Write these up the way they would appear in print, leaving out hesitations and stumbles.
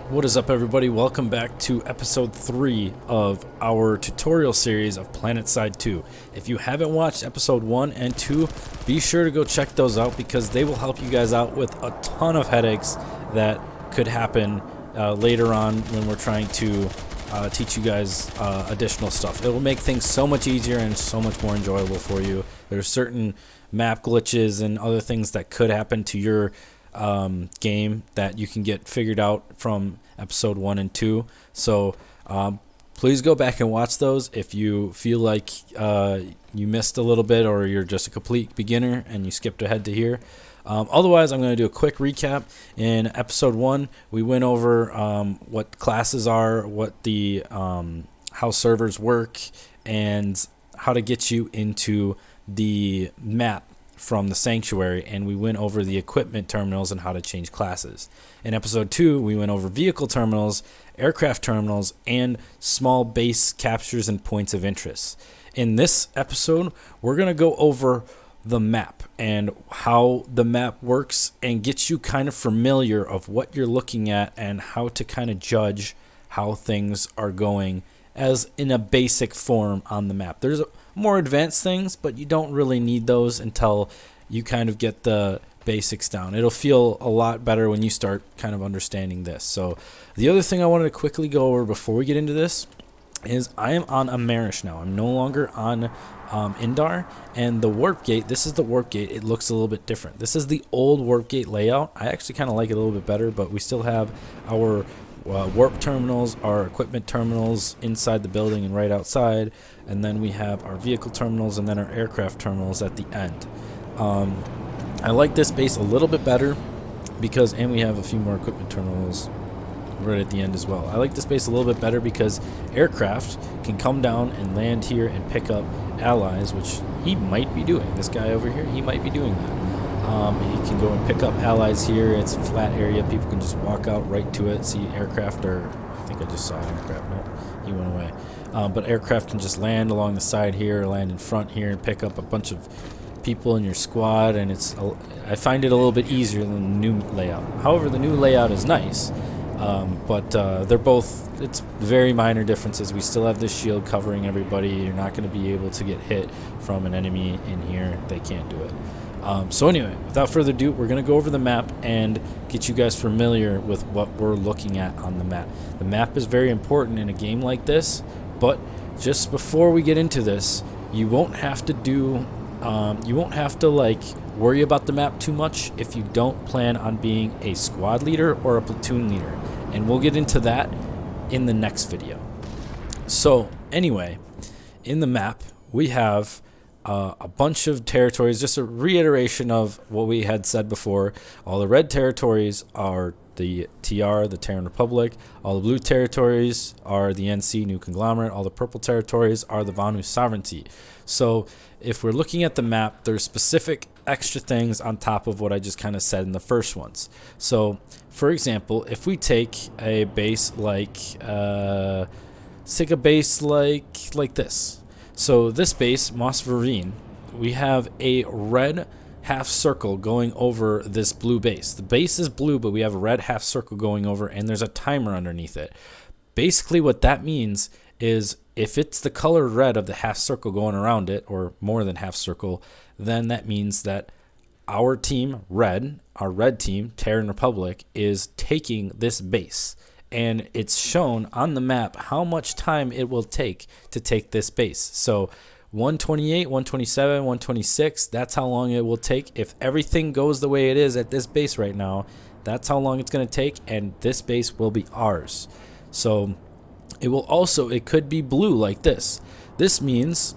What is up, everybody? Welcome back to episode 3 of our tutorial series of Planetside 2. If you haven't watched episode 1 and 2, be sure to go check those out because they will help you guys out with a ton of headaches that could happen later on when we're trying to teach you guys additional stuff. It will make things so much easier and so much more enjoyable for you. There's certain map glitches and other things that could happen to your game that you can get figured out from episode 1 and 2. So please go back and watch those if you feel like you missed a little bit or you're just a complete beginner and you skipped ahead to here. Otherwise, I'm going to do a quick recap. In episode 1, we went over what classes are, what the how servers work, and how to get you into the map from the sanctuary, and we went over the equipment terminals and how to change classes. In episode 2, we went over vehicle terminals, aircraft terminals, and small base captures and points of interest. In this episode, we're going to go over the map and how the map works and get you kind of familiar of what you're looking at and how to kind of judge how things are going as in a basic form on the map. There's more advanced things, but you don't really need those until you kind of get the basics down. It'll feel a lot better when you start kind of understanding this. So the other thing I wanted to quickly go over before we get into this is I am on Amerish now. I'm no longer on Indar, and the Warpgate, this is the Warpgate. It looks a little bit different. This is the old Warpgate layout. I actually kind of like it a little bit better, but we still have our warp terminals, our equipment terminals inside the building and right outside, and then we have our vehicle terminals and then our aircraft terminals at the end. I like this base a little bit better because, and we have a few more equipment terminals right at the end as well. I like this base a little bit better because aircraft can come down and land here and pick up allies, which he might be doing. This guy over here, he might be doing that. He can go and pick up allies here. It's a flat area. People can just walk out right to it. See, aircraft are, I think I just saw an aircraft. Nope, he went away. But aircraft can just land along the side here, land in front here, and pick up a bunch of people in your squad. And I find it a little bit easier than the new layout. However, the new layout is nice, but they're both, it's very minor differences. We still have this shield covering everybody. You're not going to be able to get hit from an enemy in here. They can't do it. So anyway, without further ado, we're going to go over the map and get you guys familiar with what we're looking at on the map. The map is very important in a game like this, but just before we get into this, you won't have to like worry about the map too much if you don't plan on being a squad leader or a platoon leader, and we'll get into that in the next video. So anyway, in the map, we have a bunch of territories, just a reiteration of what we had said before. All the red territories are the TR, the Terran Republic. All the blue territories are the NC, New Conglomerate. All the purple territories are the Vanu Sovereignty. So if we're looking at the map, there's specific extra things on top of what I just kind of said in the first ones. So for example, if we take a base like this. So this base, Mosverine, we have a red half circle going over this blue base. The base is blue, but we have a red half circle going over, and there's a timer underneath it. Basically what that means is if it's the color red of the half circle going around it, or more than half circle, then that means that our team, red, our red team, Terran Republic, is taking this base. And it's shown on the map how much time it will take to take this base. So 128, 127, 126, that's how long it will take. If everything goes the way it is at this base right now, that's how long it's going to take, and this base will be ours. So it could be blue like this. This means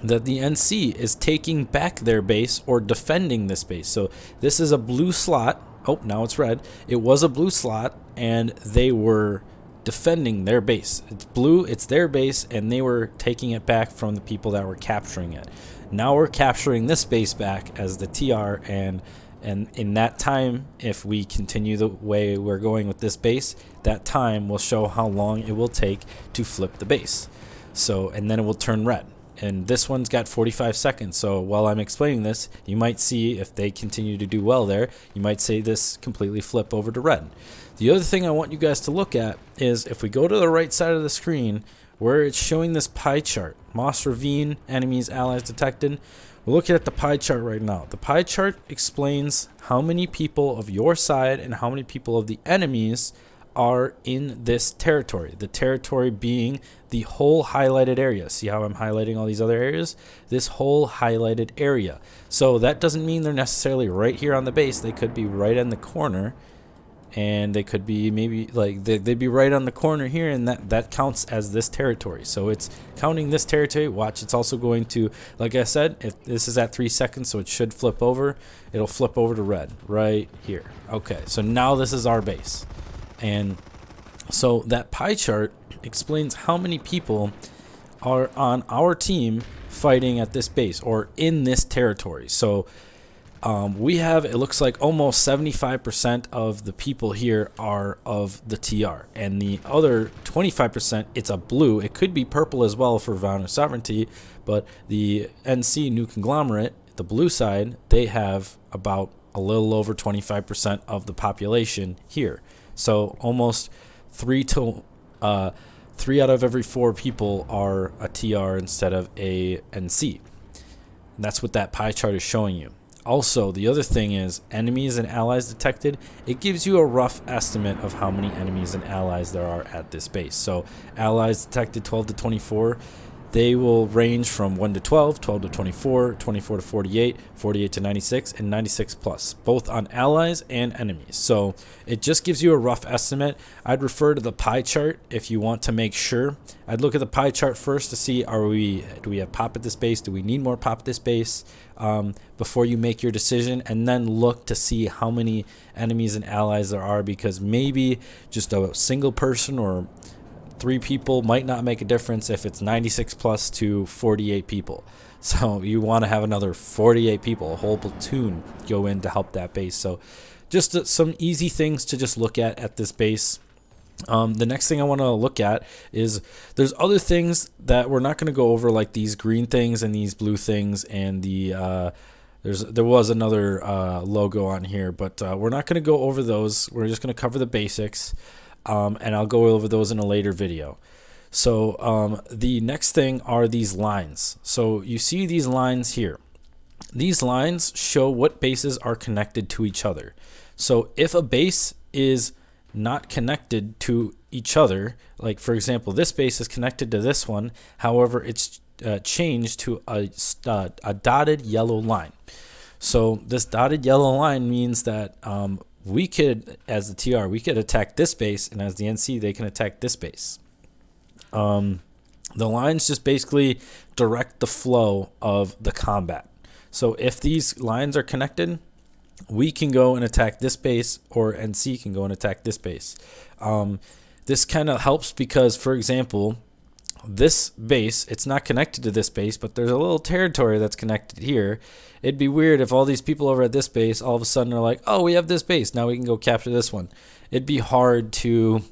that the NC is taking back their base or defending this base. So this is a blue slot. Oh, now it's red. It was a blue slot, and they were defending their base. It's blue, it's their base, and they were taking it back from the people that were capturing it. Now we're capturing this base back as the TR, and in that time, if we continue the way we're going with this base, that time will show how long it will take to flip the base. So, and then it will turn red. And this one's got 45 seconds. So while I'm explaining this, you might see if they continue to do well there, you might see this completely flip over to red. The other thing I want you guys to look at is if we go to the right side of the screen where it's showing this pie chart, Moss Ravine, enemies, allies detected. We're looking at the pie chart right now. The pie chart explains how many people of your side and how many people of the enemies are in this territory. The territory being the whole highlighted area. See how I'm highlighting all these other areas? This whole highlighted area. So that doesn't mean they're necessarily right here on the base. They could be right in the corner, and they could be maybe like they'd be right on the corner here, and that counts as this territory. So it's counting this territory. Watch, it's also going to, like I said, if this is at 3 seconds, so it should flip over. It'll flip over to red right here. Okay, so now this is our base. And so that pie chart explains how many people are on our team fighting at this base or in this territory. So we have, it looks like almost 75% of the people here are of the TR, and the other 25%, it's a blue. It could be purple as well for Vow Sovereignty, but the NC New Conglomerate, the blue side, they have about a little over 25% of the population here. So almost 3 out of every 4 people are a TR instead of a NC. And that's what that pie chart is showing you. Also, the other thing is enemies and allies detected. It gives you a rough estimate of how many enemies and allies there are at this base. So allies detected 12 to 24. They will range from 1 to 12, 12 to 24, 24 to 48, 48 to 96, and 96 plus, both on allies and enemies. So it just gives you a rough estimate. I'd refer to the pie chart if you want to make sure. I'd look at the pie chart first to see, do we have pop at this base? Do we need more pop at this base? Before you make your decision, and then look to see how many enemies and allies there are, because maybe just a single person or 3 people might not make a difference if it's 96 plus to 48 people. So you want to have another 48 people, a whole platoon, go in to help that base. So just some easy things to just look at this base. The next thing I want to look at is there's other things that we're not going to go over, like these green things and these blue things, and there was another logo on here, but we're not going to go over those. We're just going to cover the basics. And I'll go over those in a later video. So the next thing are these lines. So you see these lines here. These lines show what bases are connected to each other. So if a base is not connected to each other, like for example, this base is connected to this one, however, it's changed to a dotted yellow line. So this dotted yellow line means that we could, as the TR, we could attack this base, and as the NC, they can attack this base. The lines just basically direct the flow of the combat. So if these lines are connected, we can go and attack this base, or NC can go and attack this base. This kind of helps because, for example, this base, it's not connected to this base, but there's a little territory that's connected here. It'd be weird if all these people over at this base all of a sudden are like, oh, we have this base, now we can go capture this one. It'd be hard to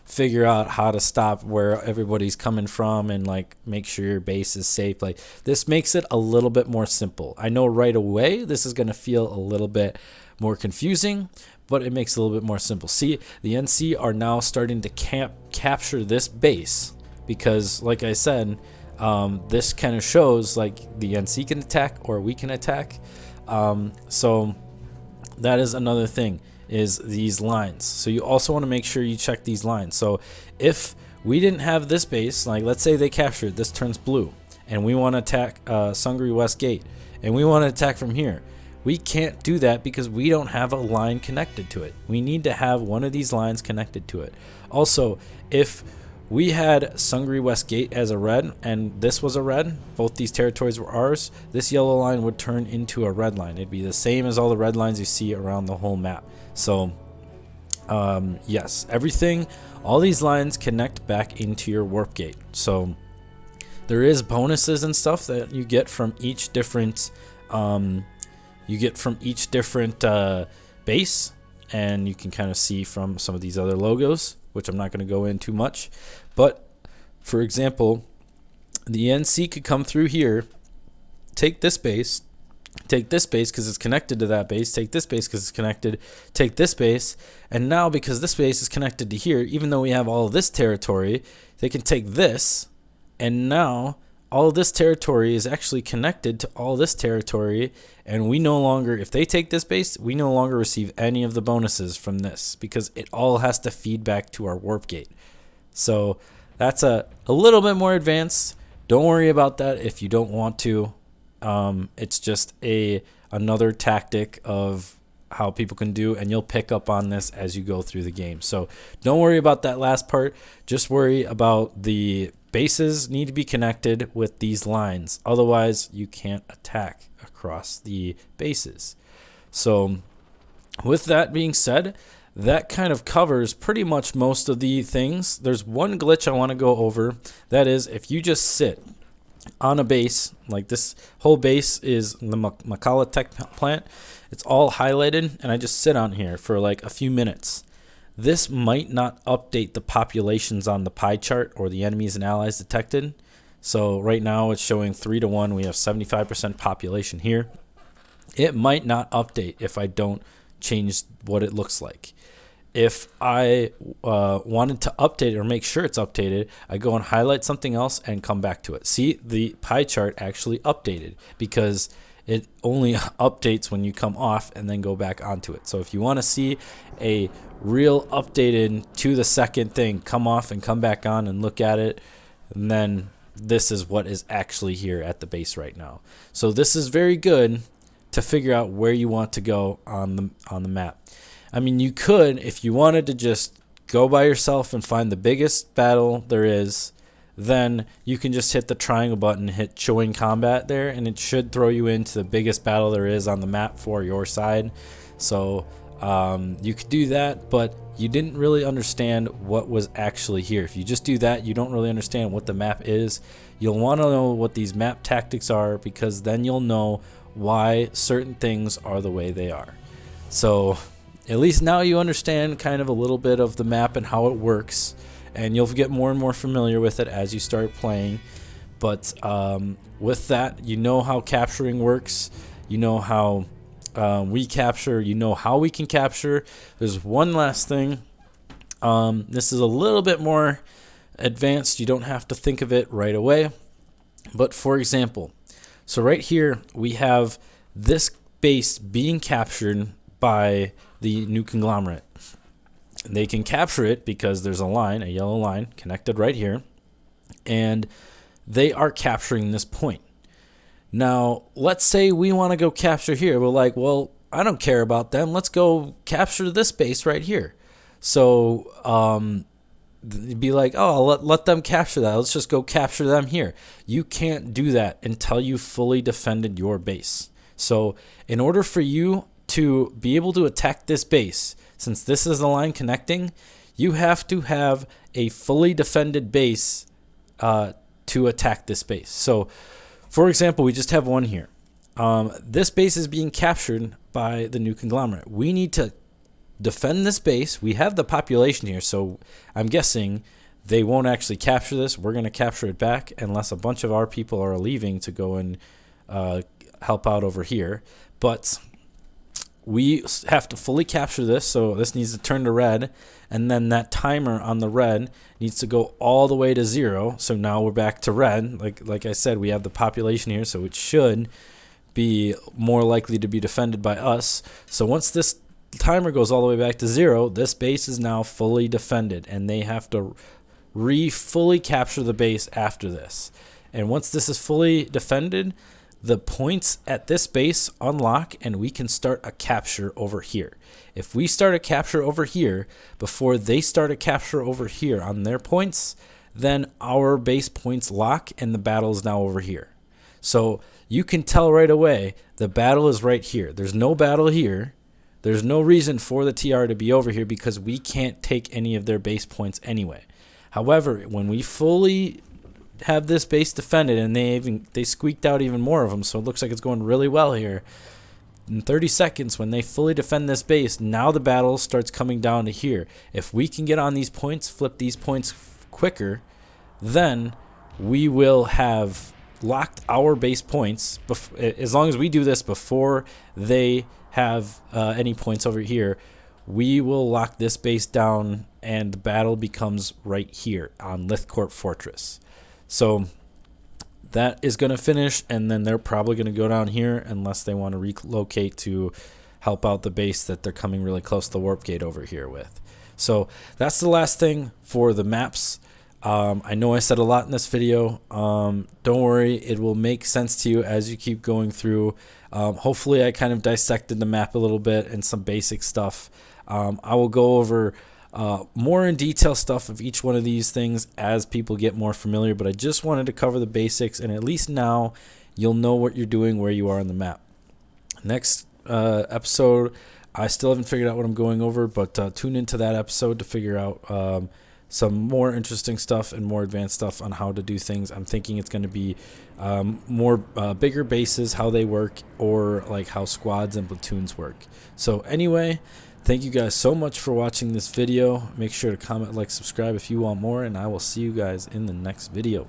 figure out how to stop where everybody's coming from and like make sure your base is safe. Like, this makes it a little bit more simple. I know right away this is going to feel a little bit more confusing, but it makes it a little bit more simple. See, the NC are now starting to capture this base, because like I said, this kind of shows like the NC can attack or we can attack. So that is another thing, is these lines. So you also want to make sure you check these lines. So if we didn't have this base, like let's say they captured, this turns blue, and we want to attack Sungri West Gate, and we want to attack from here, we can't do that because we don't have a line connected to it. We need to have one of these lines connected to it. Also, if we had Sungri West Gate as a red and this was a red, both these territories were ours, this yellow line would turn into a red line. It'd be the same as all the red lines you see around the whole map. So yes, everything, all these lines connect back into your Warpgate. So there is bonuses and stuff that you get from each different base, and you can kind of see from some of these other logos, which I'm not going to go in too much. But for example, the NC could come through here, take this base, take this base because it's connected to that base, take this base because it's connected, take this base, and now because this base is connected to here, even though we have all of this territory, they can take this, and now all of this territory is actually connected to all this territory, and we no longer, if they take this base, we no longer receive any of the bonuses from this because it all has to feed back to our warp gate. So that's a little bit more advanced. Don't worry about that if you don't want to. It's just another tactic of how people can do, and you'll pick up on this as you go through the game. So don't worry about that last part. Just worry about the bases need to be connected with these lines. Otherwise, you can't attack across the bases. So with that being said, that kind of covers pretty much most of the things. There's one glitch I want to go over. That is, if you just sit on a base, like this whole base is the Makala Tech plant, it's all highlighted, and I just sit on here for like a few minutes. This might not update the populations on the pie chart or the enemies and allies detected. So right now it's showing 3-to-1. We have 75% population here. It might not update if I don't change what it looks like. If I wanted to update it or make sure it's updated, I go and highlight something else and come back to it. See, the pie chart actually updated because it only updates when you come off and then go back onto it. So if you want to see a real updated to the second thing, come off and come back on and look at it, and then this is what is actually here at the base right now. So this is very good to figure out where you want to go on the map. I mean, you could, if you wanted to just go by yourself and find the biggest battle there is, then you can just hit the triangle button, hit join combat there, and it should throw you into the biggest battle there is on the map for your side. So you could do that, but you didn't really understand what was actually here. If you just do that, you don't really understand what the map is. You'll want to know what these map tactics are, because then you'll know why certain things are the way they are. So at least now you understand kind of a little bit of the map and how it works, and you'll get more and more familiar with it as you start playing. But with that, you know how capturing works, you know how we capture, you know how we can capture. There's one last thing. This is a little bit more advanced. You don't have to think of it right away. But for example, so right here we have this base being captured by the new conglomerate. They can capture it because there's a line, a yellow line connected right here, and they are capturing this point. Now, let's say we want to go capture here. We're like, well, I don't care about them. Let's go capture this base right here. So be like, oh, I'll let them capture that. Let's just go capture them here. You can't do that until you fully defended your base. So in order for you to be able to attack this base, since this is the line connecting, you have to have a fully defended base to attack this base. So for example, we just have one here. This base is being captured by the new conglomerate. We need to defend this base. We have the population here, so I'm guessing they won't actually capture this. We're going to capture it back unless a bunch of our people are leaving to go and help out over here. But we have to fully capture this, so this needs to turn to red, and then that timer on the red needs to go all the way to 0. So now we're back to red. Like I said, we have the population here, so it should be more likely to be defended by us. So once this timer goes all the way back to 0, this base is now fully defended, and they have to fully capture the base after this. And once this is fully defended, the points at this base unlock, and we can start a capture over here. If we start a capture over here before they start a capture over here on their points, then our base points lock and the battle is now over here. So you can tell right away the battle is right here. There's no battle here. There's no reason for the TR to be over here because we can't take any of their base points anyway. However, when we fully have this base defended, and they squeaked out even more of them, so it looks like it's going really well here. In 30 seconds, when they fully defend this base, now the battle starts coming down to here. If we can get on these points, flip these points quicker, then we will have locked our base points, as long as we do this before they have any points over here, we will lock this base down and the battle becomes right here on Lithcorp Fortress. So that is going to finish, and then they're probably going to go down here unless they want to relocate to help out the base that they're coming really close to the Warpgate over here with. So that's the last thing for the maps. I know I said a lot in this video. Don't worry, it will make sense to you as you keep going through. Hopefully I kind of dissected the map a little bit and some basic stuff. I will go over more in detail stuff of each one of these things as people get more familiar, but I just wanted to cover the basics, and at least now you'll know what you're doing, where you are on the map. Next episode, I still haven't figured out what I'm going over, but tune into that episode to figure out some more interesting stuff and more advanced stuff on how to do things. I'm thinking it's going to be more bigger bases, how they work, or like how squads and platoons work. So anyway, thank you guys so much for watching this video. Make sure to comment, like, subscribe if you want more, and I will see you guys in the next video.